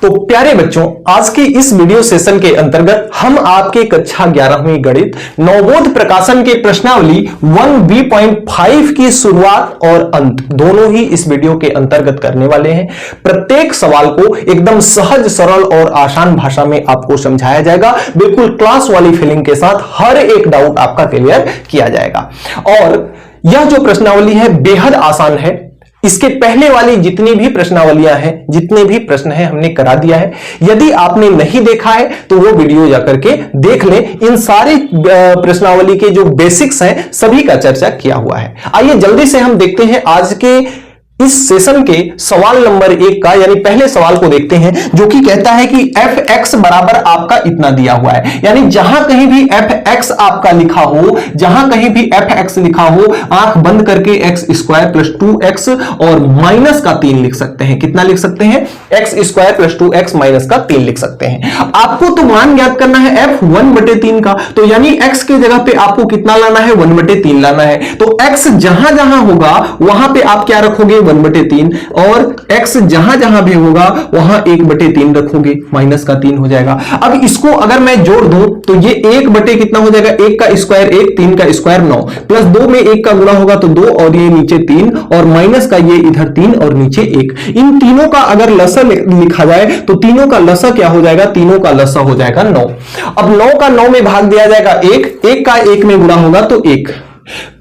तो प्यारे बच्चों, आज की इस वीडियो सेशन के अंतर्गत हम आपके कक्षा 11वीं गणित नवबोध प्रकाशन के प्रश्नावली 1B.5 की शुरुआत और अंत दोनों ही इस वीडियो के अंतर्गत करने वाले हैं। प्रत्येक सवाल को एकदम सहज, सरल और आसान भाषा में आपको समझाया जाएगा। बिल्कुल क्लास वाली फीलिंग के साथ हर एक डाउट आपका क्लियर किया जाएगा। और यह जो प्रश्नावली है बेहद आसान है। इसके पहले वाली जितनी भी प्रश्नावलियां हैं, जितने भी प्रश्न हैं, हमने करा दिया है। यदि आपने नहीं देखा है तो वो वीडियो जाकर के देख लें। इन सारी प्रश्नावली के जो बेसिक्स हैं सभी का चर्चा किया हुआ है। आइए जल्दी से हम देखते हैं आज के इस सेशन के सवाल नंबर 1 का, यानी पहले सवाल को देखते हैं, जो कि कहता है कि fx बराबर आपका इतना दिया हुआ है। यानी जहां कहीं भी fx आपका लिखा हो, जहां कहीं भी fx लिखा हो, आंख बंद करके x स्क्वायर प्लस 2x और माइनस का 3 लिख सकते हैं। कितना लिख सकते हैं? x square plus 2x minus का 3 लिख सकते हैं। आपको तो मान ज्ञात करना है f 1/3 का, तो यानी x के जगह पे आपको कितना लाना है? 1/3 लाना है। तो x जहां जहां होगा वहां पे आप क्या रखोगे? 1/3, और x जहां जहां भी होगा वहां 1/3 रखोगे, माइनस का 3 हो जाएगा। अब इसको अगर मैं जोड़ दूं तो ये 1 कितना हो जाएगा? 1 का स्क्वायर 1, 3 का स्क्वायर 9, प्लस 2 में 1 का गुणा होगा तो 2 और ये नीचे 3, और माइनस का ये इधर 3 और नीचे 1। इन तीनों का अगर लसा लिखा जाए तो तीनों का लसा क्या हो जाएगा? तीनों का लसा हो जाएगा 9। अब 9 का 9 में भाग दिया जाएगा 1, 1 का 1 में गुणा होगा तो 1,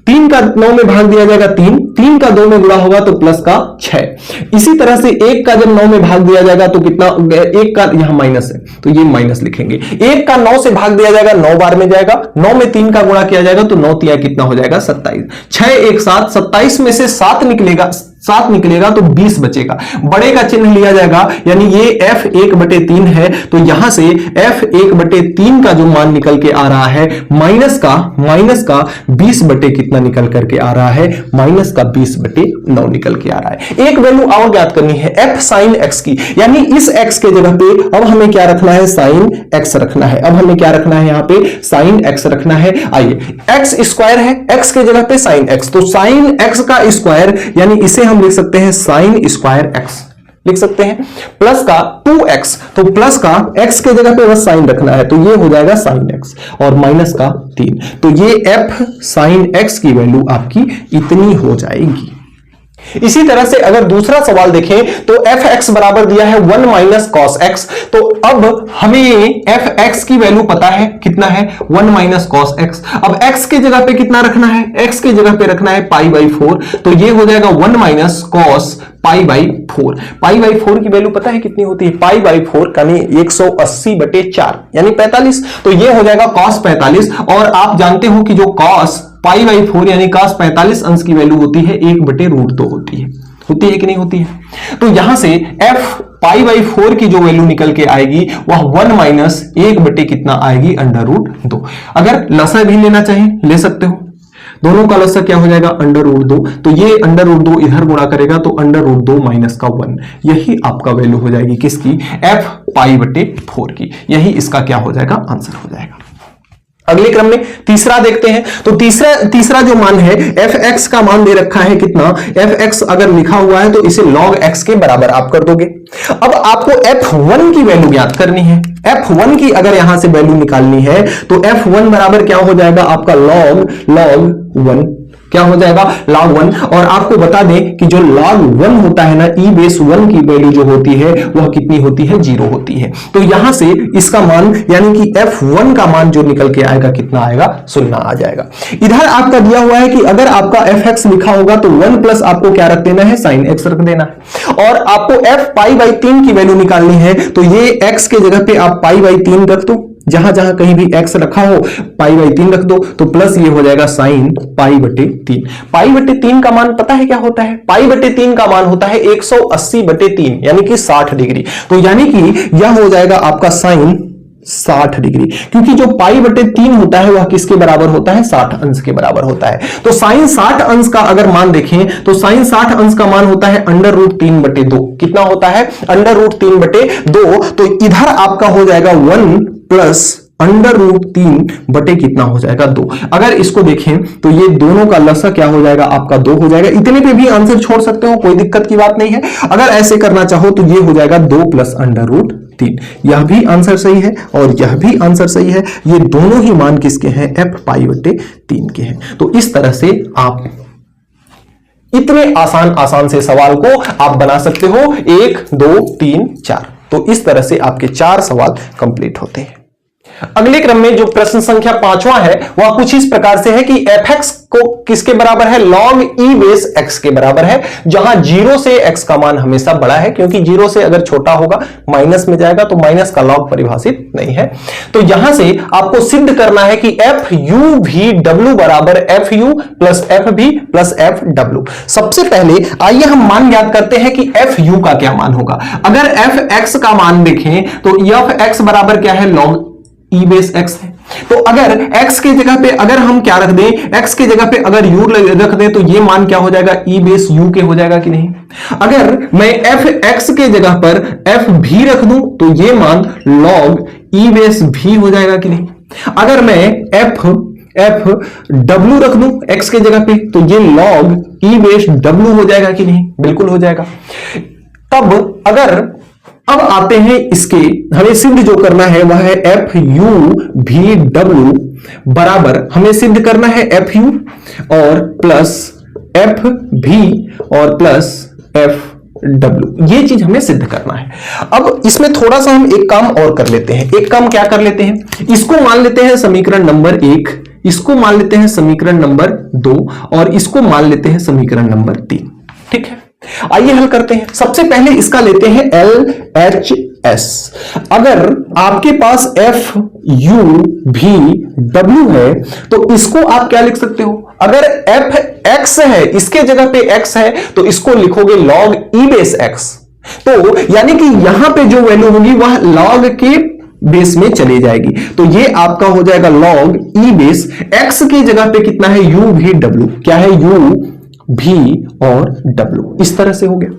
3 का 9 में भाग दिया जाएगा 3, 3 का 2 में गुणा होगा तो प्लस का 6। इसी तरह से 1 का जब 9 में भाग दिया जाएगा तो कितना? 1 का यहां माइनस है तो ये माइनस लिखेंगे। 1 का 9 से भाग दिया जाएगा 9 बार में जाएगा, 9 में 3 का गुणा किया जाएगा तो 9 तिया कितना हो जाएगा? 27। 6 1 7, 27 में से 7 निकलेगा तो 20 बचेगा। बड़े का चिन्ह लिया जाएगा, यानी ये f 1/3 है तो यहां से f 1/3 का जो मान निकल के आ रहा है माइनस का 20 बटे कितना निकल करके आ रहा है? माइनस का 20/9 निकल के आ रहा है। एक वैल्यू और ज्ञात करनी है f sin x की, यानी इस x के जगह पे अब हमें क्या रखना है? sin x रखना है। अब हमें क्या रखना है? यहां पे sin x रखना है। आइए, x स्क्वायर है, x के जगह पे sin x, तो sin x का स्क्वायर यानी इसे हम लिख सकते हैं sin स्क्वायर x लिख सकते हैं, प्लस का 2x, तो प्लस का x के जगह पे बस साइन रखना है तो ये हो जाएगा sin x, और माइनस का 3, तो ये f sin x की वैल्यू आपकी इतनी हो जाएगी। इसी तरह से अगर दूसरा सवाल देखें तो fx बराबर दिया है 1 माइनस कॉस x, तो अब हमें fx की वैल्यू पता है कितना है? 1 माइनस कॉस x। अब x के जगह पे कितना रखना है? x के जगह पे रखना है π/4, तो ये हो जाएगा 1 माइनस कॉस π/4। π/4 की वैल्यू पता है कितनी होती है? π/4 यानी 180/4 यानी 45, तो ये हो जाएगा cos 45। और आप जानते हो कि जो cos π/4 यानी cos 45 अंश की वैल्यू होती है 1/√2 होती है कि नहीं होती है? तो यहां से f π/4 की जो वैल्यू निकल के आएगी वह 1 माइनस 1 कितना आएगी? √2। अगर लसा भी लेना चाहे ले सकते हो, दोनों का लसा क्या हो जाएगा? √2, तो ये √2 इधर गुणा करेगा तो √2 माइनस का 1, यही आपका वैल्यू हो जाएगी किसकी? f π/4 की। यही इसका क्या हो जाएगा? आंसर हो जाएगा। अगले क्रम में तीसरा देखते हैं, तो तीसरा जो मान है fx का मान दे रखा है कितना? fx अगर लिखा हुआ है तो इसे log x के बराबर आप कर दोगे। अब आपको f1 की वैल्यू ज्ञात करनी है। f1 की अगर यहां से वैल्यू निकालनी है तो f1 बराबर क्या हो जाएगा आपका? log 1 क्या हो जाएगा? log 1। और आपको बता दें कि जो log 1 होता है ना, e⁻1 की वैल्यू जो होती है वह कितनी होती है? 0 होती है। तो यहां से इसका मान यानी कि f1 का मान जो निकल के आएगा कितना आएगा? 0 आ जाएगा। इधर आपका दिया हुआ है कि अगर आपका fx लिखा होगा तो 1 प्लस आपको क्या रख देना है? sin x रख देना है। और आपको f π/3 की वैल्यू निकालनी है तो ये x के जगह पे आप π/3 रख दो, जहां जहां कहीं भी x रखा हो π/3 रख दो, तो प्लस ये हो जाएगा sin π/3। π/3 का मान पता है क्या होता है? π/3 का मान होता है 180/3 यानी कि 60 डिग्री। तो यानी कि यह हो जाएगा आपका sin 60 डिग्री, क्योंकि जो π/3 होता है वह किसके बराबर होता है? 60 अंश के बराबर होता है। तो sin 60 अंश का अगर मान देखें तो sin 60 अंश का मान होता है √3/2। कितना होता है? √3/2। तो इधर आपका हो जाएगा 1 प्लस √3 बटे कितना हो जाएगा 2। अगर इसको देखें तो ये दोनों का लसा क्या हो जाएगा आपका 2 हो जाएगा। इतने पे भी आंसर छोड़ सकते हो, कोई दिक्कत की बात नहीं है। अगर ऐसे करना चाहो तो ये हो जाएगा 2 + √3। यह भी आंसर सही है और यह भी आंसर सही है। ये दोनों ही मान किसके हैं? f π/3 के हैं। तो इस तरह से आप इतने आसान से सवाल को आप बना सकते हो 1 2 3 4। तो इस तरह से आपके 4 सवाल कंप्लीट होते हैं। अगले क्रम में जो प्रश्न संख्या 5वां है वह कुछ इस प्रकार से है कि fx को किसके बराबर है? log e बेस x के बराबर है, जहां 0 से x का मान हमेशा बड़ा है, क्योंकि 0 से अगर छोटा होगा माइनस में जाएगा तो माइनस का log परिभाषित नहीं है। तो यहां से आपको सिद्ध करना है कि f(u)v(w) बराबर fu + fv + fw। सबसे पहले आइए हम मान ज्ञात करते हैं कि fu का क्या मान होगा। अगर fx का मान देखें तो fx बराबर क्या है? log e बेस x है। तो अगर x के जगह पे अगर हम क्या रख दें? x के जगह पे अगर u रख दें तो ये मान क्या हो जाएगा? e बेस u के हो जाएगा कि नहीं? अगर मैं fx के जगह पर fv रख दूं तो ये मान log e बेस v हो जाएगा कि नहीं? अगर मैं fw रख दूं x के जगह पे तो ये log e बेस w हो जाएगा कि नहीं? बिल्कुल हो जाएगा। अब आते हैं इसके, हमें सिद्ध जो करना है वह है fu(v)w बराबर, हमें सिद्ध करना है fu और प्लस fv और प्लस fw। ये चीज हमें सिद्ध करना है। अब इसमें थोड़ा सा हम एक काम और कर लेते हैं। एक काम क्या कर लेते हैं? इसको मान लेते हैं समीकरण नंबर 1, इसको मान लेते हैं समीकरण नंबर 2 और इसको मान लेते हैं समीकरण नंबर 3। ठीक है, आइए हल करते हैं। सबसे पहले इसका लेते हैं LHS। अगर आपके पास FU(v)W है तो इसको आप क्या लिख सकते हो? अगर fx है, इसके जगह पे x है तो इसको लिखोगे log e बेस x। तो यानी कि यहां पे जो वैल्यू होगी वह log के बेस में चली जाएगी। तो ये आपका हो जाएगा log e बेस x की जगह पे कितना है? u(v)W। क्या है? u(v) और w। इस तरह से हो गया।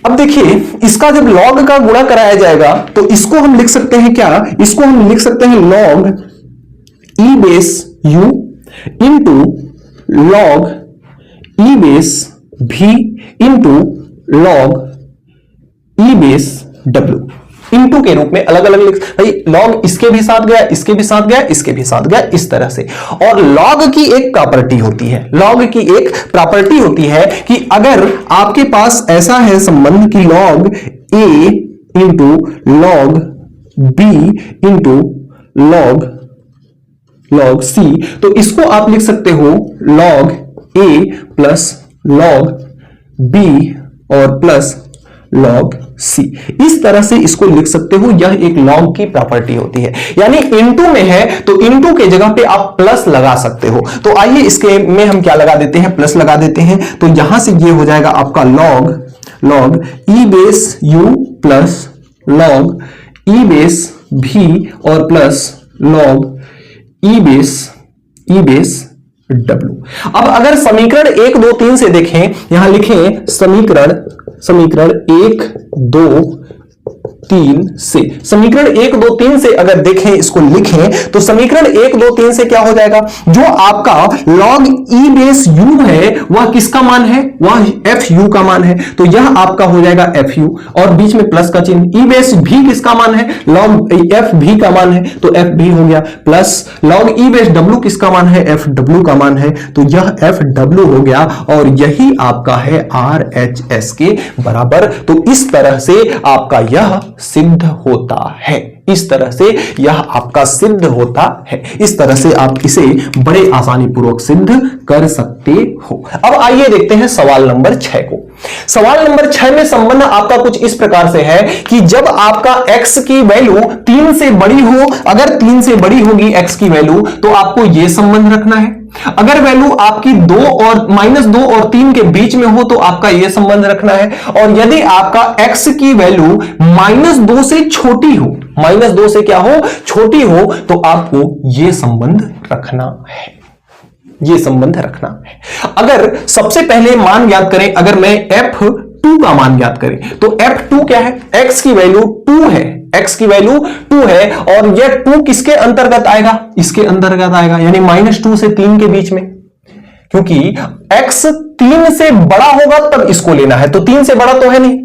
अब देखिए, इसका जब log का गुणा कराया जाएगा तो इसको हम लिख सकते हैं क्या? इसको हम लिख सकते हैं log e base u into log e base v into log e base w into के रूप में अलग अलग लिख भाई। log इसके भी साथ गया, इसके भी साथ गया, इसके भी साथ गया, इस तरह से। और log की एक प्रॉपर्टी होती है, log की एक प्रॉपर्टी होती है कि अगर आपके पास ऐसा है संबंध कि log a into log b into log c, तो इसको आप लिख सकते हो log a plus log b और प्लस log c। इस तरह से इसको लिख सकते हो। यह एक log की प्रॉपर्टी होती है, यानी इनटू में है तो इनटू के जगह पे आप प्लस लगा सकते हो। तो आइए इसके में हम क्या लगा देते हैं? प्लस लगा देते हैं। तो यहां से ये हो जाएगा आपका log e base u plus log e base v और plus log e base w। अब अगर समीकरण 1 2 3 से देखें, यहां लिखें समीकरण 1 2 3 से, समीकरण 1 2 3 से अगर देखें, इसको लिखें तो समीकरण 1 2 3 से क्या हो जाएगा? जो आपका log e बेस u है वह किसका मान है? वह fu का मान है। तो यह आपका हो जाएगा fu और बीच में प्लस का चिन्ह। e बेस v किसका मान है? log fv का मान है तो fv हो गया, plus log e base w किसका मान है? fw का मान है तो यह fw हो गया और यही आपका है RHS के बराबर। तो इस तरह से आपका यह सिद्ध होता है, इस तरह से यह आपका सिद्ध होता है। इस तरह से आप इसे बड़े आसानी पूर्वक सिद्ध कर सकते हो। अब आइए देखते हैं सवाल नंबर 6 को। सवाल नंबर 6 में संबंध आपका कुछ इस प्रकार से है कि जब आपका x की वैल्यू 3 से बड़ी हो, अगर 3 से बड़ी होगी x की वैल्यू तो आपको यह संबंध रखना है। अगर वैल्यू आपकी 2 और -2 और 3 के बीच में हो तो आपका यह संबंध रखना है। और यदि आपका x की वैल्यू -2 से छोटी हो, -2 से क्या हो? छोटी हो, तो आपको यह संबंध रखना है, ये संबंध रखना है। अगर सबसे पहले मान ज्ञात करें, अगर मैं f f2 का मान ज्ञात करें। तो f2 क्या है? x की वैल्यू 2 है, x की वैल्यू 2 है और यह 2 किसके अंतर्गत आएगा? इसके अंतर्गत आएगा, यानी -2 से 3 के बीच में, क्योंकि x 3 से बड़ा होगा तब इसको लेना है, तो 3 से बड़ा तो है नहीं।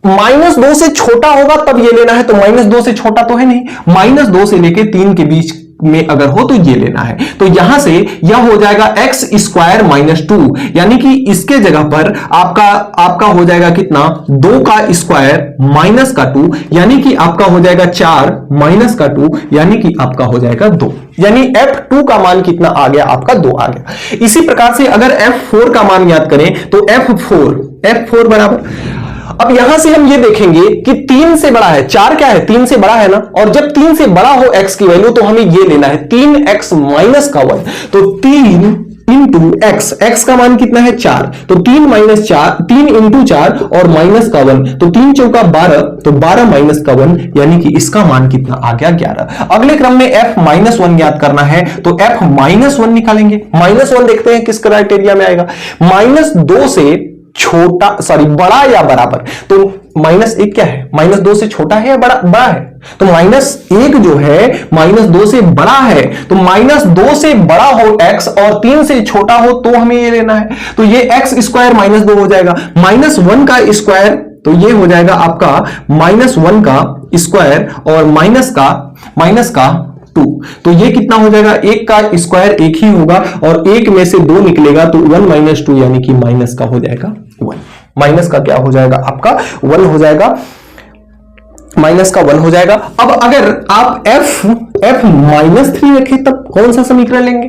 -2 से छोटा होगा तब ये लेना है, तो -2 से छोटा तो है नहीं। -2 से लेके 3 के बीच में अगर हो तो ये लेना है। तो यहां से यह हो जाएगा x स्क्वायर -2, यानी कि इसके जगह पर आपका हो जाएगा कितना? 2 का स्क्वायर माइनस का 2, यानी कि आपका हो जाएगा 4 माइनस का 2, यानी कि आपका हो जाएगा 2। यानी f2 का मान कितना आ गया? आपका 2 आ गया। इसी प्रकार से अगर f4 का मान याद करें तो f4 बराबर, अब यहां से हम ये देखेंगे कि 3 से बड़ा है, 4 क्या है? 3 से बड़ा है ना, और जब 3 से बड़ा हो x की वैल्यू तो हमें ये लेना है 3x माइनस का 1, तो 3 इंटू x का मान कितना है? 4, तो 3 इंटू 4 और माइनस का 1, तो 3 चौका 12, तो 12 माइनस का 1, यानी कि इसका मान कितना आ गया? 11। अगले क्रम में f-1 ज्ञात करना है, तो f-1 निकालेंगे। -1 देखते हैं किस क्राइटेरिया में आएगा। -2 से छोटा, बड़ा या बराबर, तो -1 क्या है? -2 से छोटा है या बड़ा है? तो -1 जो है -2 से बड़ा है, तो -2 से बड़ा हो x और 3 से छोटा हो तो हमें ये लेना है। तो ये x स्क्वायर -2 हो जाएगा, -1 का स्क्वायर, तो ये हो जाएगा आपका -1 का स्क्वायर और माइनस का 2, तो ये कितना हो जाएगा? 1 का स्क्वायर 1 ही होगा और 1 में से 2 निकलेगा, तो 1 - 2 यानी कि माइनस का हो जाएगा 1। माइनस का क्या हो जाएगा? आपका 1 हो जाएगा, माइनस का 1 हो जाएगा। अब अगर आप f-3 रखें तब कौन सा समीकरण लेंगे?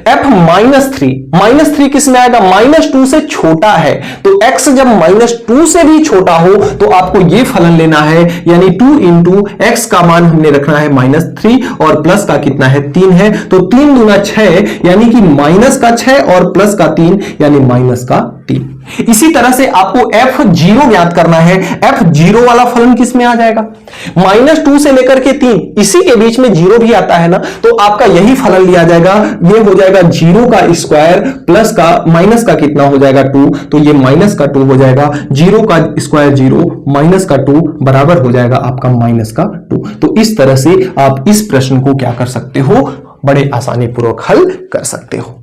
f-3 किस में आएगा? -2 से छोटा है, तो x जब -2 से भी छोटा हो तो आपको ये फलन लेना है, यानी 2 इंटू x का मान हमने रखना है -3 और प्लस का कितना है? 3 है, तो 3 दूना 6, यानी कि माइनस का 6 और प्लस का 3, यानी माइनस का 3। इसी तरह से आपको f0 ज्ञात करना है। f0 वाला फलन किस में आ जाएगा? -2 से लेकर के 3, इसी के बीच में 0 भी आता है ना, तो आपका यही फलन लिया जाएगा। ये हो जाएगा 0 का स्क्वायर प्लस का माइनस का कितना हो जाएगा? 2, तो ये माइनस का 2 हो जाएगा। 0 का स्क्वायर 0, माइनस का 2 बराबर हो जाएगा आपका माइनस का 2। तो इस तरह से आप इस प्रश्न को क्या कर सकते हो? बड़े आसानी पूर्वक हल कर सकते हो।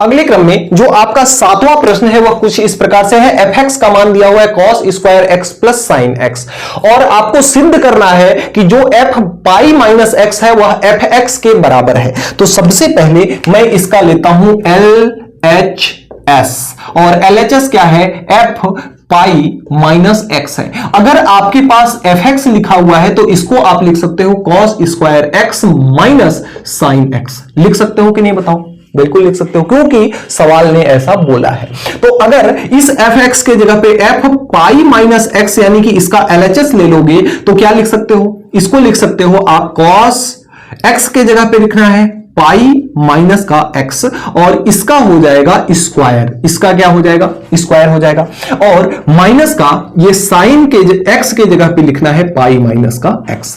अगले क्रम में जो आपका 7वां प्रश्न है वह कुछ इस प्रकार से है। fx का मान दिया हुआ है cos square x plus sign x, और आपको सिद्ध करना है कि जो f पाई माइनस x है वह fx के बराबर है। तो सबसे पहले मैं इसका लेता हूं LHS, और LHS क्या है? f पाई माइनस x है। अगर आपके पास fx लिखा हुआ है तो इसको आप लिख सकते हो cos square x minus sine x। लिख सकते हो कि नहीं बताओ? बिल्कुल लिख सकते हो, क्योंकि सवाल ने ऐसा बोला है। तो अगर इस fx के जगह पे f पाई माइनस x यानी कि इसका LHS ले लोगे तो क्या लिख सकते हो? इसको लिख सकते हो आप cos x के जगह पे लिखना है पाई माइनस का x, और इसका हो जाएगा स्क्वायर। इसका क्या हो जाएगा? स्क्वायर हो जाएगा। और माइनस का ये साइन के x के जगह पे लिखना है पाई माइनस का x।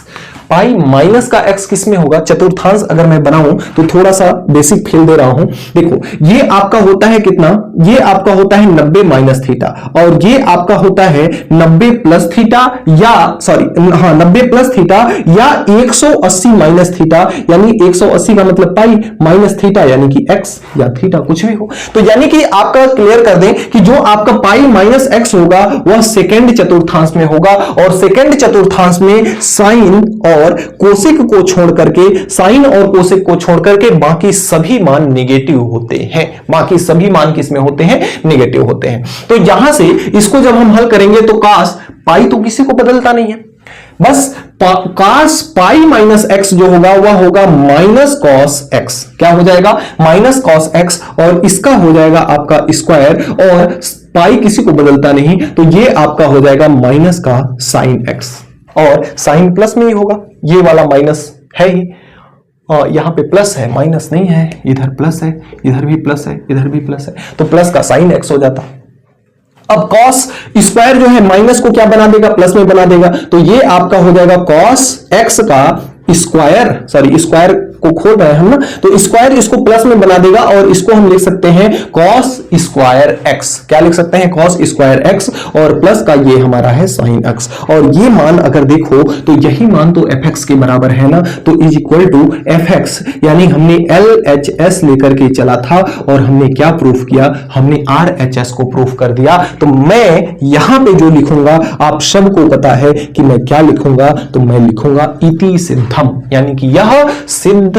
पाई माइनस का x किस में होगा? चतुर्थांश अगर मैं बनाऊं तो थोड़ा सा बेसिक फेल दे रहा हूं। देखो, ये आपका होता है कितना? ये आपका होता है 90 माइनस थीटा, और ये आपका होता है 90 प्लस थीटा, या 90 प्लस थीटा या 180 माइनस थीटा, यानी 180 का मतलब पाई माइनस थीटा यानी कि x या थीटा कुछ भी हो। तो यानी कि आपका क्लियर कर दें कि जो आपका पाई माइनस x होगा वह सेकेंड चतुर्थांश में होगा, और सेकेंड चतुर्थांश में साइन और कोसेक को छोड़ करके, साइन और कोसेक को छोड़ करके बाकी सभी मान नेगेटिव होते हैं। बाकी सभी मान किसमें होते हैं? नेगेटिव होते हैं। तो यहां से इसको जब हम हल करेंगे तो काश पाई तो किसी को बदलता नहीं है, बस काश पाई माइनस एक्स जो होगा वह होगा माइनस कॉस एक्स। क्या हो जाएगा? माइनस कॉस एक्स, और इसका हो जाएगा आपका स्क्वायर, और पाई किसी को बदलता नहीं, तो ये आपका हो जाएगा माइनस का साइन एक्स, और साइन प्लस में ही होगा। ये वाला माइनस है ही, यहां पे प्लस है, माइनस नहीं है। इधर प्लस है, इधर भी प्लस है, इधर भी प्लस है, तो प्लस का साइन एक्स हो जाता। अब कॉस स्क्वायर जो है माइनस को क्या बना देगा? प्लस में बना देगा। तो ये आपका हो जाएगा कॉस एक्स का स्क्वायर, स्क्वायर को खोल रहे हैं हम ना, तो स्क्वायर इसको प्लस में बना देगा और इसको हम लिख सकते हैं cos स्क्वायर x। क्या लिख सकते हैं? cos स्क्वायर x और प्लस का ये हमारा है sin x। और ये मान अगर देखो तो यही मान तो fx के बराबर है ना, तो इज इक्वल टू fx, यानी हमने LHS लेकर के चला था और हमने क्या प्रूफ किया? हमने RHS को प्रूफ कर दिया। तो मैं यहां पे जो लिखूंगा आप सबको पता है कि मैं क्या लिखूंगा, तो मैं लिखूंगा इति सिद्धम, यानी कि यह सिद्ध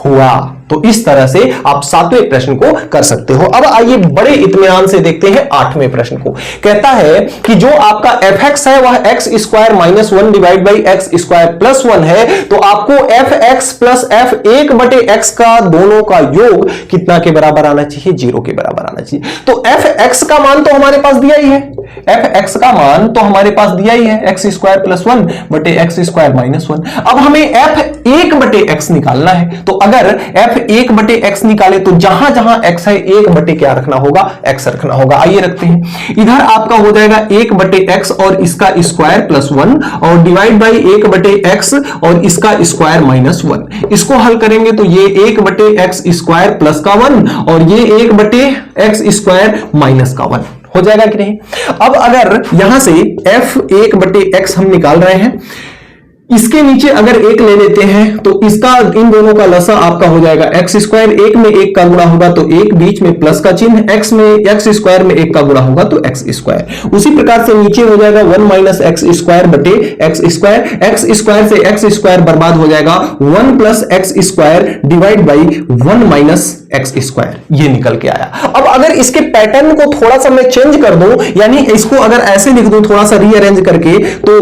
हुआ। तो इस तरह से आप 7वें प्रश्न को कर सकते हो। अब आइए बड़े इत्मीनान से देखते हैं 8वें प्रश्न को। कहता है कि जो आपका fx है वह x square minus 1 divide by x square plus 1 है, तो आपको fx प्लस f1 बटे x का दोनों का योग कितना के बराबर आना चाहिए? 0 के बराबर आना चाहिए। तो fx का मान तो हमारे पास दिया ही है, fx का मान तो हमारे पास दिया ही है, x स्क्वायर प्लस 1 बटे एक्स स्क्वायर माइनस 1। अब हमें f1 बटे x निकालना है, तो अगर f1 बटे x निकाले तो जहां जहां x है 1 बटे क्या रखना होगा? x रखना होगा। आइए रखते हैं, इधर आपका हो जाएगा 1 बटे x और इसका स्क्वायर प्लस 1 और डिवाइड बाई 1 बटे x और इसका स्क्वायर माइनस 1। इसको हल करेंगे तो ये 1 बटे x स्क्वायर प्लस का 1 और ये 1 बटे x स्क्वायर माइनस का 1 हो जाएगा कि नहीं? अब अगर यहां से f1 बटे x हम निकाल रहे हैं, इसके नीचे अगर 1 ले लेते हैं तो इसका इन दोनों का लसा आपका हो जाएगा x स्क्वायर, 1 में 1 का गुणा होगा तो 1, बीच में प्लस का चिन्ह, x में x स्क्वायर में 1 का गुणा होगा तो x स्क्वायर। उसी प्रकार से नीचे हो जाएगा 1 माइनस एक्स स्क्वायर बटे एक्स स्क्वायर, एक्स स्क्वायर से एक्स स्क्वायर बर्बाद हो जाएगा, 1 plus x square divide by 1 minus x square, ये निकल के आया। अब अगर इसके पैटर्न को थोड़ा सा मैं चेंज कर दूं, यानी इसको अगर ऐसे लिख दूं थोड़ा सा रीअरेंज करके, तो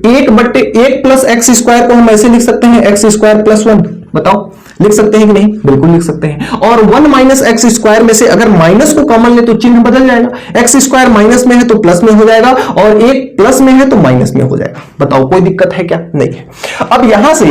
1 बटे 1 प्लस एक्स स्क्वायर को हम ऐसे लिख सकते हैं एक्स स्क्वायर प्लस 1। बताओ लिख सकते हैं कि नहीं? बिल्कुल लिख सकते हैं। और 1 माइनस एक्स स्क्वायर में से अगर माइनस को कॉमन ले तो चिन्ह बदल जाएगा, एक्स स्क्वायर माइनस में है तो प्लस में हो जाएगा और 1 प्लस में है तो माइनस में हो जाएगा। बताओ कोई दिक्कत है क्या? नहीं है। अब यहां से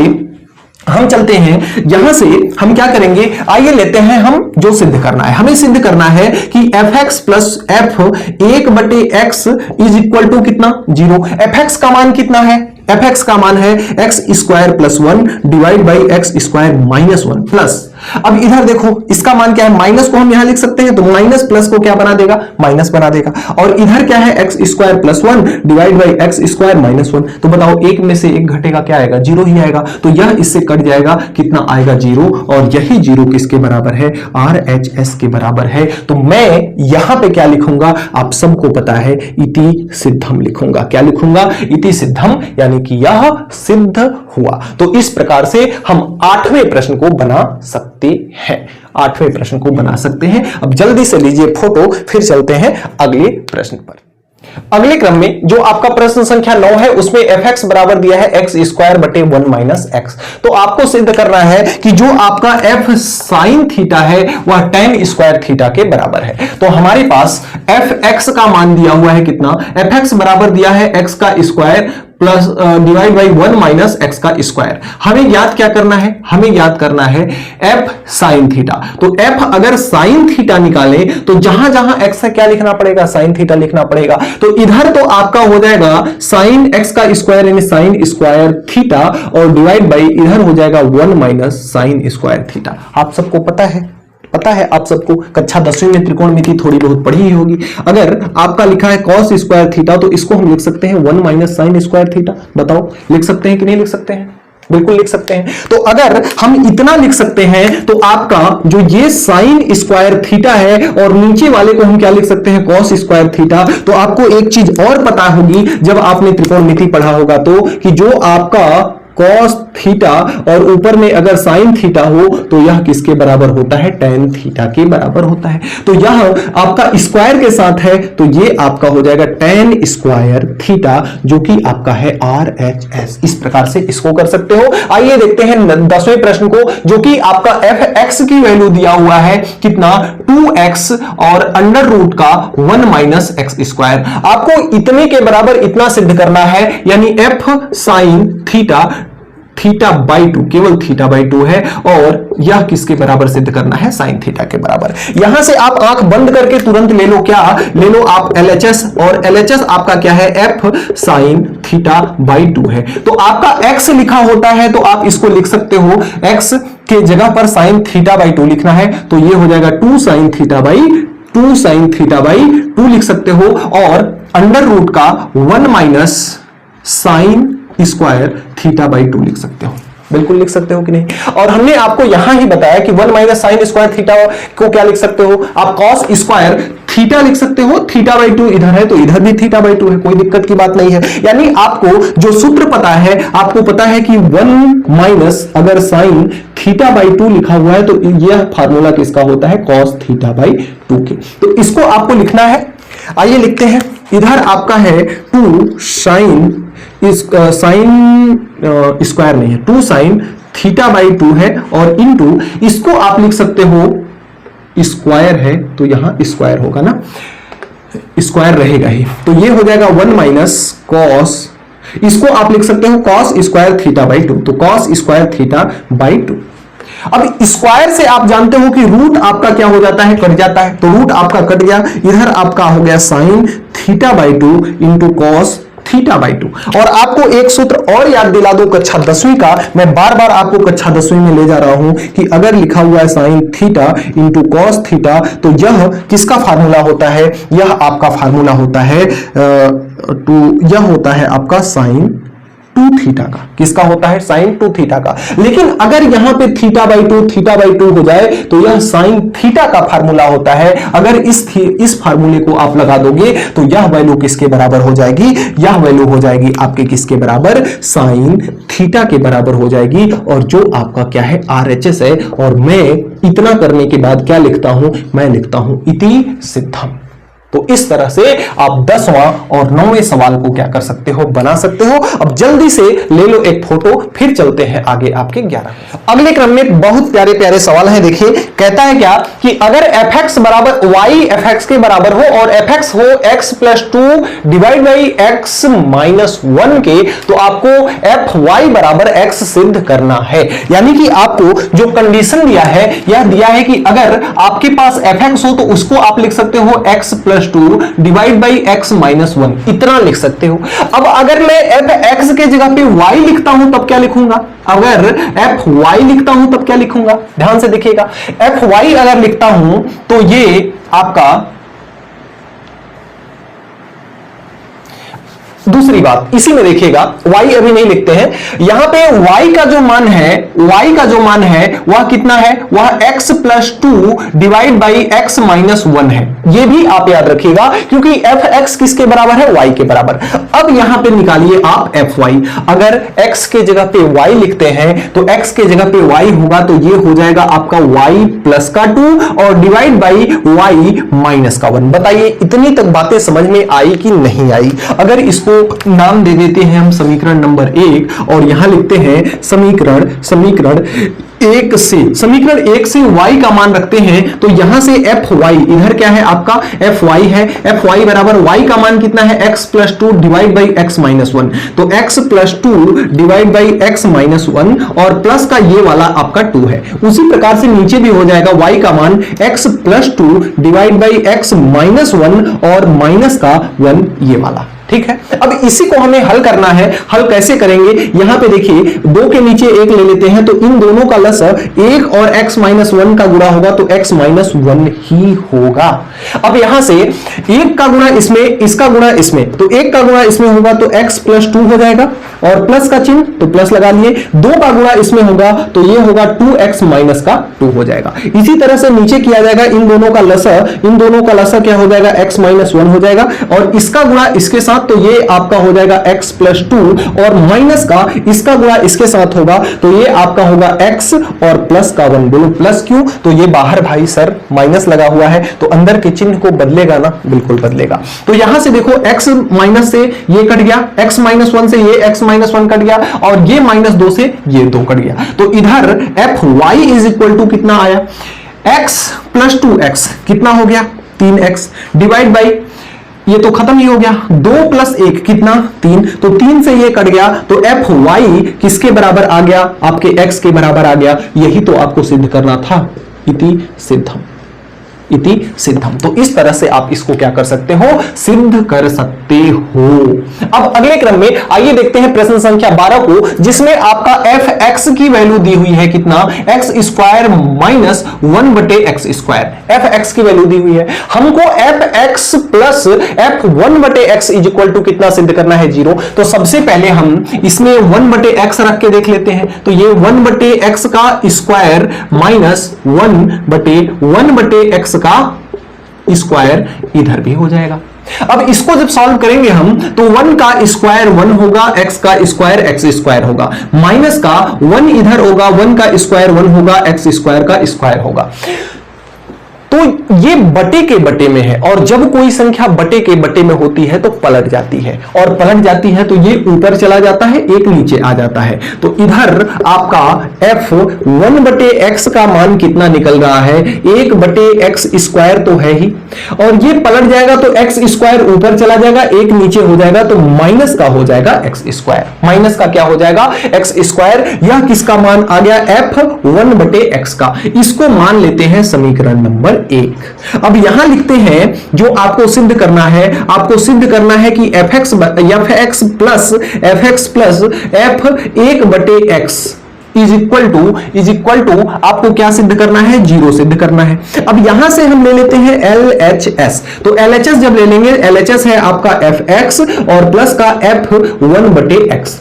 हम चलते हैं, यहां से हम क्या करेंगे, आइए लेते हैं हम जो सिद्ध करना है। हमें सिद्ध करना है कि fx प्लस f1 बटे x इज इक्वल टू कितना? 0। fx का मान कितना है? fx का मान है x square plus 1 divide by x square minus 1 plus, अब इधर देखो इसका मान क्या है? माइनस को हम यहां लिख सकते हैं तो माइनस प्लस को क्या बना देगा? माइनस बना देगा। और इधर क्या है? X square plus 1 divide by x square minus 1। तो बताओ 1 में से 1 घटेगा, क्या आएगा? 0 ही आएगा। तो यह इससे कट जाएगा, कितना आएगा? 0। और यही 0 किसके बराबर है? RHS के बराबर है। तो मैं यहां पे क्या लिखूंगा? आप सबको पता है, इति सिद्धम लिखूंगा। क्या लिखूंगा? इति सिद्धम, यानी कि यह सिद्ध हुआ। तो इस प्रकार से हम 8वें प्रश्न को बना सकते हैं, 8वें प्रश्न को बना सकते हैं। अब जल्दी से लीजिए फोटो, फिर चलते हैं अगले प्रश्न पर। अगले क्रम में जो आपका प्रश्न संख्या 9 है उसमें fx बराबर दिया है एक्स स्क्वायर बटे 1 माइनस एक्स। तो आपको सिद्ध करना है कि जो आपका f साइन थीटा है वह tan स्क्वायर थीटा के बराबर है। तो हमारे पास fx का मान दिया हुआ है कितना? fx बराबर दिया है x का square plus divide by 1 minus x का स्क्वायर। हमें याद क्या करना है? हमें याद करना है f साइन थीटा। तो f अगर साइन थीटा निकाले तो जहां जहां x है क्या लिखना पड़ेगा? साइन थीटा लिखना पड़ेगा। तो इधर तो आपका हो जाएगा साइन x का स्क्वायर यानी साइन स्क्वायर थीटा और डिवाइड बाई इधर हो जाएगा 1 माइनस साइन स्क्वायर थीटा। आप सबको पता है आप सबको कक्षा 10वीं में त्रिकोणमिति थोड़ी बहुत पढ़ी ही होगी। अगर आपका लिखा है cos स्क्वायर थीटा तो इसको हम लिख सकते हैं 1 माइनस साइन स्क्वायर थीटा। बताओ लिख सकते हैं कि नहीं लिख सकते हैं? बिल्कुल लिख सकते हैं। तो अगर हम इतना लिख सकते हैं तो आपका जो ये साइन स्क्वायर थीटा है और नीचे वाले को हम क्या लिख सकते हैं? cos square theta. तो आपको एक चीज और पता होगी जब आपने त्रिकोणमिति पढ़ा होगा तो, कि जो आपका cos थीटा और ऊपर में अगर साइन थीटा हो तो यह किसके बराबर होता है? tan थीटा के बराबर होता है। तो यह आपका स्क्वायर के साथ है तो ये आपका हो जाएगा tan स्क्वायर थीटा, जो कि आपका है RHS। इस प्रकार से इसको कर सकते हो। आइए देखते हैं 10वें प्रश्न को, जो कि आपका fx की वैल्यू दिया हुआ है कितना? 2x और अंडर रूट का 1 माइनस एक्स स्क्वायर। आपको इतने के बराबर इतना सिद्ध करना है, यानी f sine theta theta by 2, केवल थीटा बाई 2 है, और यह किसके बराबर सिद्ध करना है, साइन थीटा के बराबर। यहां से आप आंख बंद करके तुरंत ले लो, क्या ले लो आप, LHS, और LHS आपका क्या है, f साइन थीटा बाई 2 है। तो आपका x लिखा होता है तो आप इसको लिख सकते हो, x के जगह पर साइन थीटा बाई 2 लिखना है तो ये हो जाएगा 2 साइन थीटा बाई 2 लिख सकते हो, और अंडर रूट का 1 minus sine square theta by 2 लिख सकते हो। बिल्कुल लिख सकते हो कि नहीं। और हमने आपको यहां ही बताया कि 1 माइनस साइन स्क्वायर थीटा को क्या लिख सकते हो आप, कॉस स्क्वायर थीटा लिख सकते हो। थीटा बाई 2 इधर है तो इधर भी थीटा बाई 2 है, कोई दिक्कत की बात नहीं है। यानी आपको जो सूत्र पता है, आपको पता है कि 1 माइनस अगर साइन थीटा बाई 2 लिखा हुआ है तो यह फार्मूला किसका होता है, कॉस थीटा बाई 2 के। तो इसको आपको लिखना है, आइए लिखते हैं। इधर आपका है 2 साइन स्क्वायर नहीं है, 2 साइन थीटा बाई 2 है, और इनटू इसको आप लिख सकते हो, स्क्वायर है तो यहां स्क्वायर होगा ना, स्क्वायर रहेगा ही, तो ये हो जाएगा 1 माइनस कॉस, इसको आप लिख सकते हो कॉस स्क्वायर थीटा बाई 2, तो कॉस स्क्वायर थीटा बाई 2। अब स्क्वायर से आप जानते हो कि रूट आपका क्या हो जाता है, कट जाता है, तो रूट आपका कट गया, इधर आपका हो गया sine theta by 2 into cos theta by 2। और आपको एक सूत्र और याद दिला दो कक्षा 10वीं का, मैं बार बार आपको कक्षा 10वीं में ले जा रहा हूं कि अगर लिखा हुआ है sine theta into cos theta तो यह किसका फार्मूला होता है, यह आपका फार्मूला होता है यह होता है आपका साइन 2 थीटा का। किसका होता है, साइन 2 थीटा का। लेकिन अगर यहां पे थीटा बाई 2 हो जाए तो यह साइन थीटा का फार्मूला होता है। अगर इस फार्मूले को आप लगा दोगे तो यह वैल्यू किसके बराबर हो जाएगी, यह वैल्यू हो जाएगी आपके किसके बराबर, साइन थीटा के बराबर हो जाएगी, और जो आपका क्या है, RHS है। और मैं इतना करने के बाद क्या लिखता हूं, मैं लिखता हूं इति सिद्धम। तो इस तरह से आप 10वां और 9वें सवाल को क्या कर सकते हो, बना सकते हो। अब जल्दी से ले लो एक फोटो, फिर चलते हैं आगे आपके 11। अगले क्रम में बहुत प्यारे प्यारे सवाल हैं। देखिए कहता है क्या कि अगर fx बराबर y fx के बराबर हो और fx हो x plus 2 divide by x minus 1 के, तो आपको fy बराबर x सिद्ध करना है। यानी कि आपको जो कंडीशन दिया है, यह दिया है कि अगर आपके पास fx हो तो उसको आप लिख सकते हो x plus 2 divide by x minus 1, इतना लिख सकते हो। अब अगर मैं fx के जगह पे y लिखता हूं तब क्या लिखूंगा, अगर fy लिखता हूं तब क्या लिखूंगा, ध्यान से देखिएगा। fy अगर लिखता हूं तो ये आपका, दूसरी बात इसी में देखिएगा, y अभी नहीं लिखते हैं, यहां पे y का जो मान है वह कितना है, वह x plus 2 divide by x minus 1 है। यह भी आप याद रखिएगा क्योंकि fx किसके बराबर है, y के बराबर। अब यहां पे निकालिए आप fy। अगर x के जगह पे y लिखते हैं तो x के जगह पे y होगा तो यह हो जाएगा आपका y प्लस का 2 और डिवाइड बाई y माइनस का 1। बताइए इतनी तक बातें समझ में आई कि नहीं आई। अगर इसको नाम दे देते हैं हम समीकरण नंबर 1 और यहां लिखते हैं समीकरण 1 से y का मान रखते हैं, तो यहां से fy, इधर क्या है आपका fy है, fy बराबर y का मान कितना है, x plus 2 divide by x minus 1, तो x plus 2 divide by x minus 1 और प्लस का ये वाला आपका 2 है। उसी प्रकार से नीचे भी हो जाएगा y का मान x plus 2 divide by x minus 1 और माइनस का 1 ये वाला। ठीक है, अब इसी को हमें हल करना है। हल कैसे करेंगे, यहां पे देखिए 2 के नीचे 1 ले लेते हैं तो इन दोनों का लसअ 1 और x माइनस 1 का गुणा होगा तो x माइनस 1 ही होगा। अब यहां से 1 का गुणा इसमें, इसका गुणा इसमें, तो 1 का गुणा इसमें होगा तो x प्लस 2 हो जाएगा और प्लस का चिन्ह तो प्लस लगा लिए। 2 का गुणा इसमें होगा तो ये होगा 2x माइनस का 2 हो जाएगा। इसी तरह से नीचे किया जाएगा इन दोनों का लसअ क्या हो जाएगा, x माइनस 1 हो जाएगा और इसका गुणा इसके साथ तो ये आपका हो जाएगा x प्लस 2 और माइनस का इसका गुणा इसके साथ होगा तो ये आपका होगा x और प्लस का 1। बोलो प्लस क्यों, तो ये बाहर भाई सर माइनस लगा हुआ है तो अंदर के चिन्ह को बदलेगा ना, बिल्कुल बदलेगा। तो यहां से देखो x माइनस से ये कट गया, x माइनस 1 से ये x माइनस 1 कट गया और ये माइनस 2 से ये 2 कट गया। तो इधर fy इज इक्वल टू कितना आया, x प्लस 2x कितना हो गया 3x डिवाइड बाई ये तो खत्म ही हो गया। 2 प्लस 1 कितना 3, तो 3 से ये कट गया तो एफ वाई किसके बराबर आ गया, आपके एक्स के बराबर आ गया। यही तो आपको सिद्ध करना था, इति सिद्धम, इति सिद्धम। तो इस तरह से आप इसको क्या कर सकते हो, सिद्ध कर सकते हो। अब अगले क्रम में आइए देखते हैं प्रश्न संख्या 12 को, जिसमें आपका एफ एक्स की वैल्यू दी हुई है कितना, एक्स स्क्वायर माइनस 1 बटे एक्स स्क्वायर। एफ एक्स की वैल्यू दी हुई है, हमको एफ एक्स प्लस एफ 1 बटे एक्स इज इक्वल टू कितना सिद्ध करना है, 0। तो सबसे पहले हम इसमें 1 बटे एक्स रख के देख लेते हैं। तो ये 1 बटे एक्स का स्क्वायर माइनस 1 बटे एक्स का स्क्वायर इधर भी हो जाएगा। अब इसको जब सॉल्व करेंगे हम तो 1 का स्क्वायर 1 होगा, x का स्क्वायर x स्क्वायर होगा, माइनस का 1 इधर होगा, 1 का स्क्वायर 1 होगा, x स्क्वायर का स्क्वायर होगा। तो ये बटे के बटे में है, और जब कोई संख्या बटे के बटे में होती है तो पलट जाती है, और पलट जाती है तो ये ऊपर चला जाता है, एक नीचे आ जाता है। तो इधर आपका f 1 बटे x का मान कितना निकल रहा है, 1 बटे एक्स स्क्वायर तो है ही, और ये पलट जाएगा तो x स्क्वायर ऊपर चला जाएगा, एक नीचे हो जाएगा, तो माइनस का हो जाएगा x स्क्वायर। माइनस का क्या हो जाएगा, x स्क्वायर। यह किसका मान आ गया, f 1 बटे x का। इसको मान लेते हैं समीकरण नंबर 1। अब यहां लिखते हैं जो आपको सिद्ध करना है, आपको सिद्ध करना है कि एफ एक्स प्लस एफ 1 बटे एक्स इज इक्वल टू आपको क्या सिद्ध करना है, 0 सिद्ध करना है। अब यहां से हम ले लेते हैं LHS। तो LHS जब ले लेंगे, LHS है आपका एफ एक्स और प्लस का एफ 1 बटे एक्स।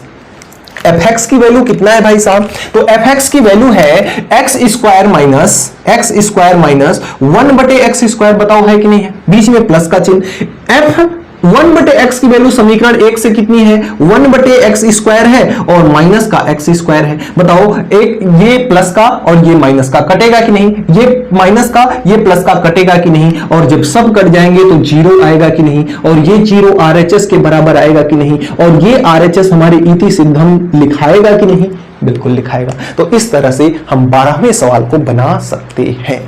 एफ एक्स की वैल्यू कितना है भाई साहब, तो एफ एक्स की वैल्यू है एक्स स्क्वायर माइनस 1 बटे एक्स स्क्वायर। बताओ है कि नहीं है, बीच में प्लस का चिन्ह। एफ 1 बटे एक्स की वैल्यू समीकरण 1 से कितनी है, 1 बटे एक्स स्क्वायर है और माइनस का एक्स स्क्वायर है। बताओ एक ये प्लस का और ये माइनस का कटेगा कि नहीं, ये माइनस का ये प्लस का कटेगा कि नहीं, और जब सब कट जाएंगे तो 0 आएगा कि नहीं, और ये 0 RHS के बराबर आएगा कि नहीं, और ये RHS हमारे इति सिद्धम लिखाएगा कि नहीं, बिल्कुल लिखाएगा। तो इस तरह से हम 12वें सवाल को बना सकते हैं।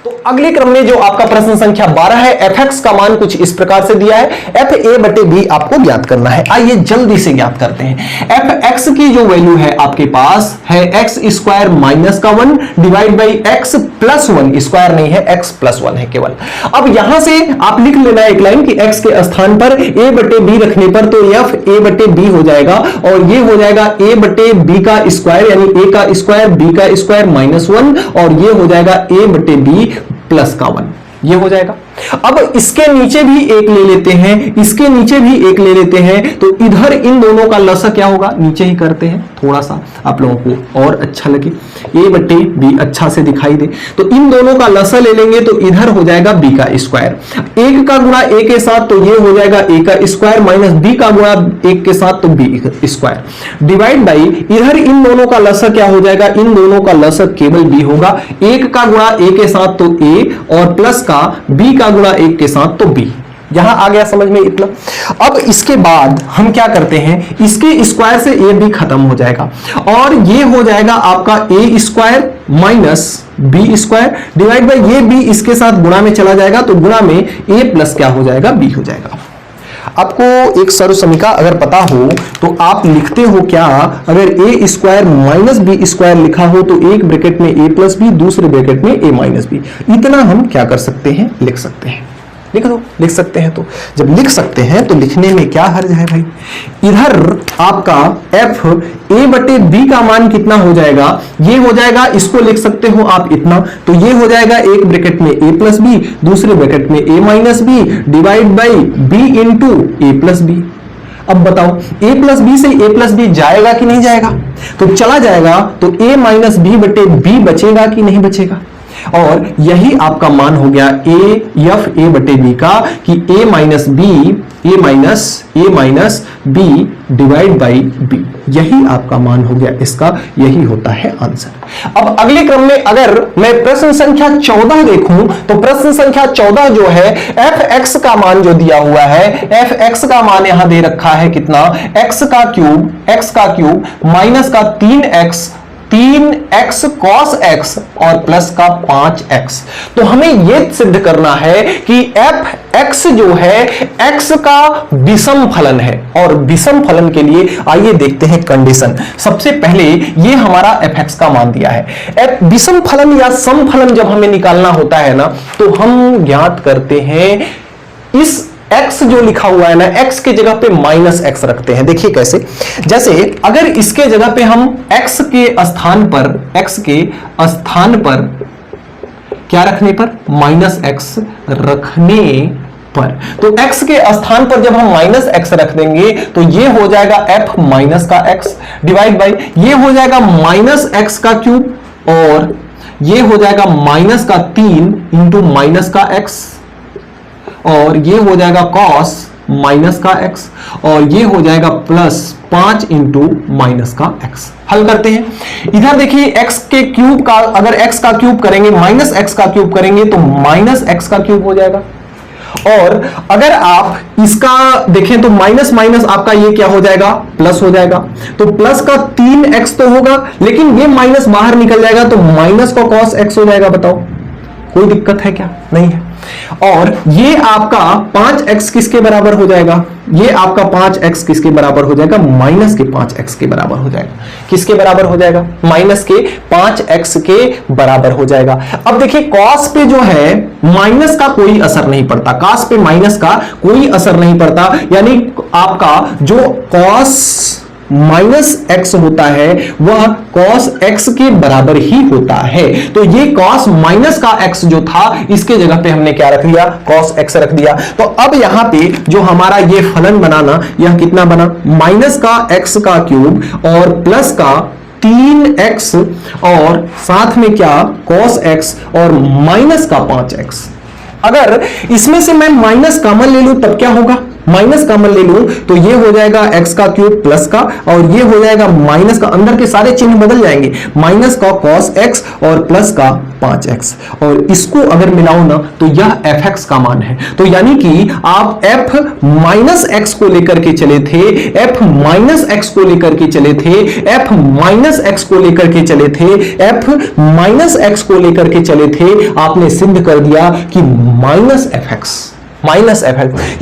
तो अगले क्रम में जो आपका प्रश्न संख्या 12 है, एफ एक्स का मान कुछ इस प्रकार से दिया है, एफ ए बटे बी आपको ज्ञात करना है। आइए जल्दी से ज्ञात करते हैं। एफ एक्स की जो वैल्यू है आपके पास है एक्स स्क्वायर माइनस का 1 divide by x plus 1, square नहीं है, एक्स प्लस 1 है केवल। अब यहां से आप लिख लेना एक लाइन कि एक्स के स्थान पर ए बटे बी रखने पर तो एफ ए बटे बी हो जाएगा, और ये हो जाएगा ए बटे बी का स्क्वायर, यानी ए का स्क्वायर बी का स्क्वायर माइनस 1, और ये हो जाएगा ए बटे बी प्लस का 1, ये हो जाएगा। अब इसके नीचे भी एक ले लेते हैं, इसके नीचे भी एक ले लेते हैं, तो इधर इन दोनों का लसा क्या होगा, नीचे ही करते हैं थोड़ा सा आप लोगों को और अच्छा लगे, ए बटे बी अच्छा से दिखाई दे। तो इन दोनों का लसा ले लेंगे तो इधर हो जाएगा बी का स्क्वायर, एक का गुणा ए के साथ तो ये हो जाएगा ए का स्क्वायर माइनस बी का गुणा एक के साथ तो बी स्क्वायर, डिवाइड बाई इधर इन दोनों का लसा क्या हो जाएगा, इन दोनों का लसा केवल बी होगा, एक का गुणा ए के साथ तो ए और प्लस का बी का गुणा एक के साथ तो बी। यहां आ गया समझ में इतना। अब इसके बाद हम क्या करते हैं, इसके स्क्वायर से ए बी खत्म हो जाएगा, और ये हो जाएगा आपका A square minus B square divide by ये बी इसके साथ गुणा में चला जाएगा, तो गुणा में ए प्लस क्या हो जाएगा, बी हो जाएगा। आपको एक सर्व समीकरण अगर पता हो तो आप लिखते हो क्या, अगर ए स्क्वायर माइनस बी स्क्वायर लिखा हो तो एक ब्रैकेट में ए प्लस बी, दूसरे ब्रैकेट में ए माइनस बी। इतना हम क्या कर सकते हैं, लिख सकते हैं। लिख दो, लिख सकते हैं। तो जब लिख सकते हैं तो लिखने में क्या हर्ज है भाई। इधर आपका एफ ए बटे बी का मान कितना हो जाएगा, ये हो जाएगा, इसको लिख सकते हो आप इतना, तो ये हो जाएगा एक ब्रैकेट में ए प्लस बी, दूसरे ब्रैकेट में A minus B divide by B into A plus B. अब बताओ a प्लस बी से a प्लस बी जाएगा कि नहीं जाएगा, तो चला जाएगा, तो a माइनस बी बटे बी बचेगा कि नहीं बचेगा, और यही आपका मान हो गया एफ ए बटे बी का, कि A minus B divide by B, यही आपका मान हो गया इसका, यही होता है आंसर। अब अगले क्रम में अगर मैं प्रश्न संख्या 14 देखूं तो प्रश्न संख्या 14 जो है, एफ एक्स का मान जो दिया हुआ है, एफ एक्स का मान यहां दे रखा है कितना, एक्स का क्यूब माइनस का 3x 3x cos x और प्लस का 5x। तो हमें यह सिद्ध करना है कि fx जो है x का विषम फलन है। और विषम फलन के लिए आइए देखते हैं कंडीशन। सबसे पहले ये हमारा fx का मान दिया है। विषम फलन या सम फलन जब हमें निकालना होता है ना, तो हम ज्ञात करते हैं इस x जो लिखा हुआ है ना, x के जगह पे माइनस x रखते हैं। देखिए कैसे, जैसे अगर इसके जगह पे हम x के स्थान पर क्या रखने पर, माइनस x रखने पर, तो x के स्थान पर जब हम माइनस x रख देंगे तो ये हो जाएगा f माइनस का x डिवाइड बाई ये हो जाएगा माइनस x का क्यूब और ये हो जाएगा माइनस का 3 इंटू माइनस का x और ये हो जाएगा cos माइनस का x और ये हो जाएगा प्लस 5 इंटू माइनस का x। हल करते हैं। इधर देखिए x के क्यूब का, अगर x का क्यूब करेंगे माइनस x का क्यूब करेंगे तो माइनस x का क्यूब हो जाएगा। और अगर आप इसका देखें तो माइनस माइनस आपका ये क्या हो जाएगा, प्लस हो जाएगा। तो प्लस का 3x तो होगा, लेकिन ये माइनस बाहर निकल जाएगा तो माइनस का cos x हो जाएगा। बताओ कोई दिक्कत है क्या? नहीं है। और ये आपका 5x किसके बराबर हो जाएगा, ये आपका 5x किसके बराबर हो जाएगा, माइनस के 5x के बराबर हो जाएगा। किसके बराबर हो जाएगा, माइनस के 5x के बराबर हो जाएगा। अब देखिए cos पे जो है माइनस का कोई असर नहीं पड़ता, cos पे माइनस का कोई असर नहीं पड़ता, यानी आपका जो cos माइनस x होता है वह cos x के बराबर ही होता है। तो ये cos माइनस का x जो था इसके जगह पे हमने क्या रख दिया, cos x रख दिया। तो अब यहां पे जो हमारा ये फलन बनाना, यह कितना बना, माइनस का x का क्यूब और प्लस का 3x और साथ में क्या cos x और माइनस का 5x। अगर इसमें से मैं माइनस कॉमन ले लूं तब क्या होगा, माइनस कॉमन ले लूं तो ये हो जाएगा x का क्यूब प्लस का और ये हो जाएगा माइनस का, अंदर के सारे चिन्ह बदल जाएंगे, माइनस का cos x और प्लस का 5x। और इसको अगर मिलाओ ना तो यह fx का मान है। तो यानी कि आप f माइनस x को लेकर के चले थे, f माइनस x को लेकर के चले थे, f माइनस x को लेकर के चले थे, f माइनस x को लेकर के चले थे, आपने सिद्ध कर दिया कि माइनस fx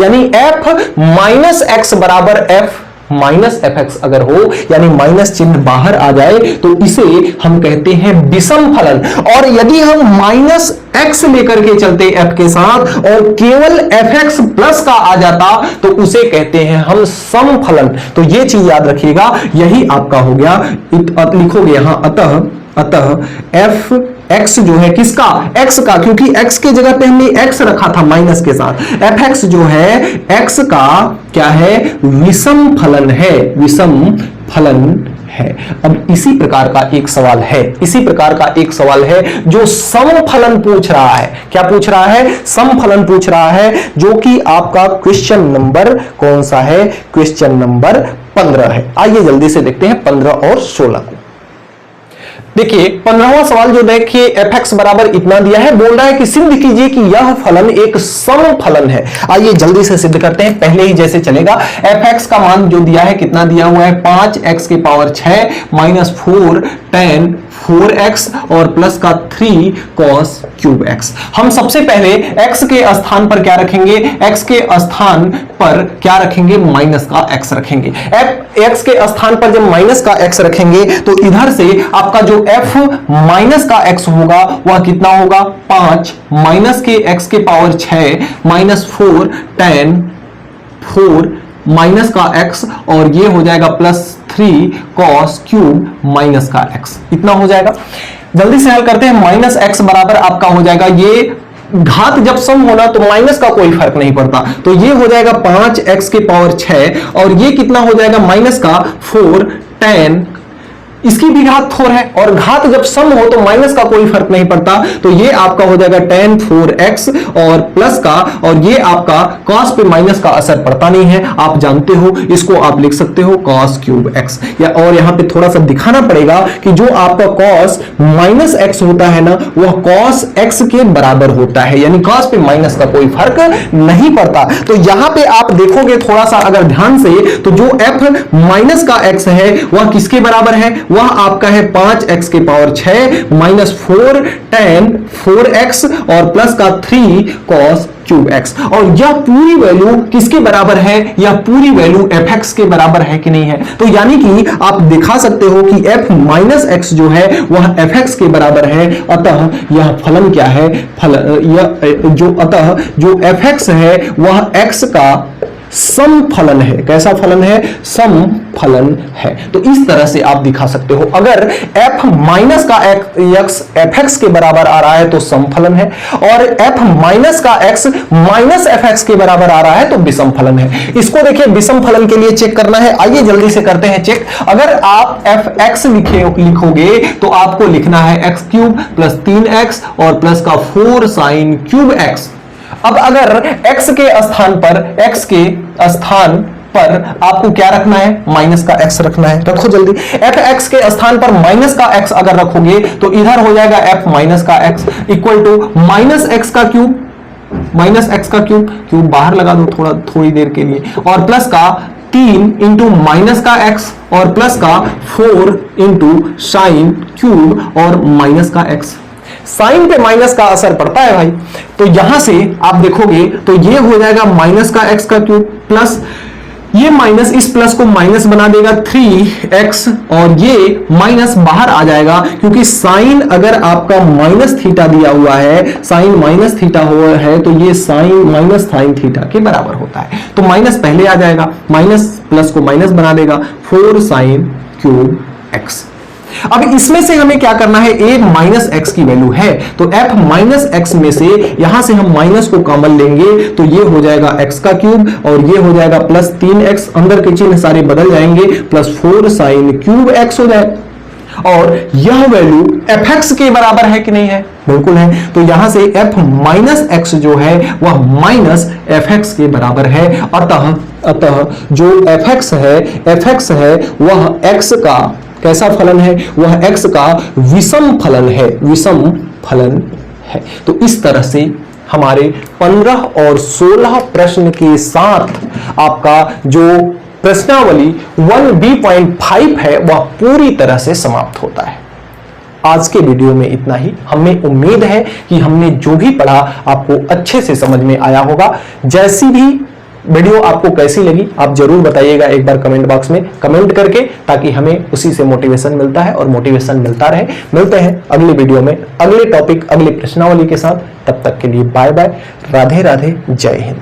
यानी f माइनस x बराबर f माइनस fx अगर हो, यानी माइनस चिन्ह बाहर आ जाए तो इसे हम कहते हैं विषम फलन। और यदि हम माइनस x लेकर के चलते f के साथ और केवल fx प्लस का आ जाता तो उसे कहते हैं हम सम फलन। तो ये चीज याद रखिएगा, यही आपका हो गया। लिखोगे यहां अतः f x जो है किसका, x का, क्योंकि x के जगह पे हमने x रखा था माइनस के साथ, fx जो है x का क्या है, विषम फलन है, विषम फलन है। अब इसी प्रकार का एक सवाल है जो सम फलन पूछ रहा है। क्या पूछ रहा है, सम फलन पूछ रहा है, जो कि आपका क्वेश्चन नंबर कौन सा है, क्वेश्चन नंबर 15 है। आइए जल्दी से देखते हैं 15 और 16 को। देखिए 15वां सवाल जो देखिए fx बराबर इतना दिया है, बोल रहा है कि सिद्ध कीजिए कि यह फलन एक सम फलन है। आइए जल्दी से सिद्ध करते हैं, पहले ही जैसे चलेगा। fx का मान जो दिया है कितना दिया हुआ है, 5x के पावर 6 माइनस 4 tan 4x और प्लस का 3 cos क्यूब x। हम सबसे पहले x के स्थान पर क्या रखेंगे, x के स्थान पर क्या रखेंगे, माइनस का x रखेंगे। x के स्थान पर जब माइनस का x रखेंगे तो इधर से आपका जो f माइनस का x होगा वह कितना होगा, 5 माइनस के x के पावर 6 माइनस 4 tan 4 माइनस का x और ये हो जाएगा प्लस 3 cos क्यूब माइनस का x। इतना हो जाएगा। जल्दी से हल करते हैं। माइनस x बराबर आपका हो जाएगा, ये घात जब सम होना तो माइनस का कोई फर्क नहीं पड़ता, तो ये हो जाएगा 5x के पावर 6 और ये कितना हो जाएगा, माइनस का 4 tan, इसकी भी घात 4 है और घात जब सम हो तो माइनस का कोई फर्क नहीं पड़ता, तो ये आपका हो जाएगा tan 4x और प्लस का, और ये आपका cos पे माइनस का असर पड़ता नहीं है, आप जानते हो, इसको आप लिख सकते हो cos क्यूब x। या और यहां पे थोड़ा सा दिखाना पड़ेगा कि जो आपका cos माइनस x होता है ना वह cos x के बराबर होता है, यानी cos पे माइनस का कोई फर्क नहीं पड़ता। तो यहां पे आप देखोगे थोड़ा सा अगर ध्यान से, तो जो f माइनस का x है वह किसके बराबर है, वह आपका है 5x के पावर 6 माइनस 4 tan 4x और प्लस का 3 cos क्यूब x। और यह पूरी वैल्यू किसके बराबर है? यह पूरी वैल्यू fx के बराबर है कि नहीं है? तो यानी कि आप दिखा सकते हो कि f माइनस x जो है वह fx के बराबर है। अतः यह फलन क्या है? अतः जो fx है वह x का सम फलन है। कैसा फलन है? सम फलन है। तो इस तरह से आप दिखा सकते हो। अगर f माइनस का x fx के बराबर आ रहा है तो सम फलन है, और f माइनस का x माइनस fx के बराबर आ रहा है तो विषम फलन है। इसको देखिए, विषम फलन के लिए चेक करना है। आइए जल्दी से करते हैं चेक। अगर आप fx लिखोगे तो आपको लिखना है x क्यूब प्लस 3x और प्लस का 4 साइन क्यूब x। अब अगर x के स्थान पर आपको क्या रखना है? माइनस का x रखना है। रखो जल्दी। fx के स्थान पर माइनस का x अगर रखोगे तो इधर हो जाएगा f माइनस का x equal to minus x का क्यूब, माइनस x का क्यूब बाहर लगा दो थोड़ी देर के लिए, और प्लस का 3 इंटू माइनस का x और प्लस का 4 इंटू साइन क्यूब और माइनस का x। साइन पे माइनस का असर पड़ता है भाई। तो यहां से आप देखोगे तो ये हो जाएगा माइनस का x का क्यूब प्लस ये माइनस इस प्लस को माइनस बना देगा 3x, और ये माइनस बाहर आ जाएगा क्योंकि साइन अगर आपका माइनस थीटा दिया हुआ है, साइन माइनस थीटा हुआ है तो ये साइन माइनस साइन थीटा के बराबर होता है। तो माइनस पहले आ जाएगा, माइनस प्लस को माइनस बना देगा 4 साइन क्यूब x। अब इसमें से हमें क्या करना है? a माइनस एक्स की वैल्यू है तो f माइनस एक्स में से यहां से हम माइनस को कॉमन लेंगे तो ये हो जाएगा x का क्यूब और ये हो जाएगा प्लस 3x, अंदर के चिन्ह सारे बदल जाएंगे, प्लस 4 साइन क्यूब x हो जाए। और यह वैल्यू fx के बराबर है कि नहीं है? बिल्कुल है। तो यहां से f माइनस एक्स जो है वह माइनस fx के बराबर है। अतः जो fx है वह x का कैसा फलन है? वह x का विषम फलन है, विषम फलन है। तो इस तरह से हमारे 15 और 16 प्रश्न के साथ आपका जो प्रश्नावली 1B.5 है वह पूरी तरह से समाप्त होता है। आज के वीडियो में इतना ही। हमें उम्मीद है कि हमने जो भी पढ़ा आपको अच्छे से समझ में आया होगा। जैसी भी वीडियो आपको कैसी लगी आप जरूर बताइएगा एक बार कमेंट बॉक्स में कमेंट करके, ताकि हमें उसी से मोटिवेशन मिलता है और मोटिवेशन मिलता रहे। मिलते हैं अगले वीडियो में अगले टॉपिक अगले प्रश्नावली के साथ। तब तक के लिए बाय बाय, राधे राधे, जय हिंद।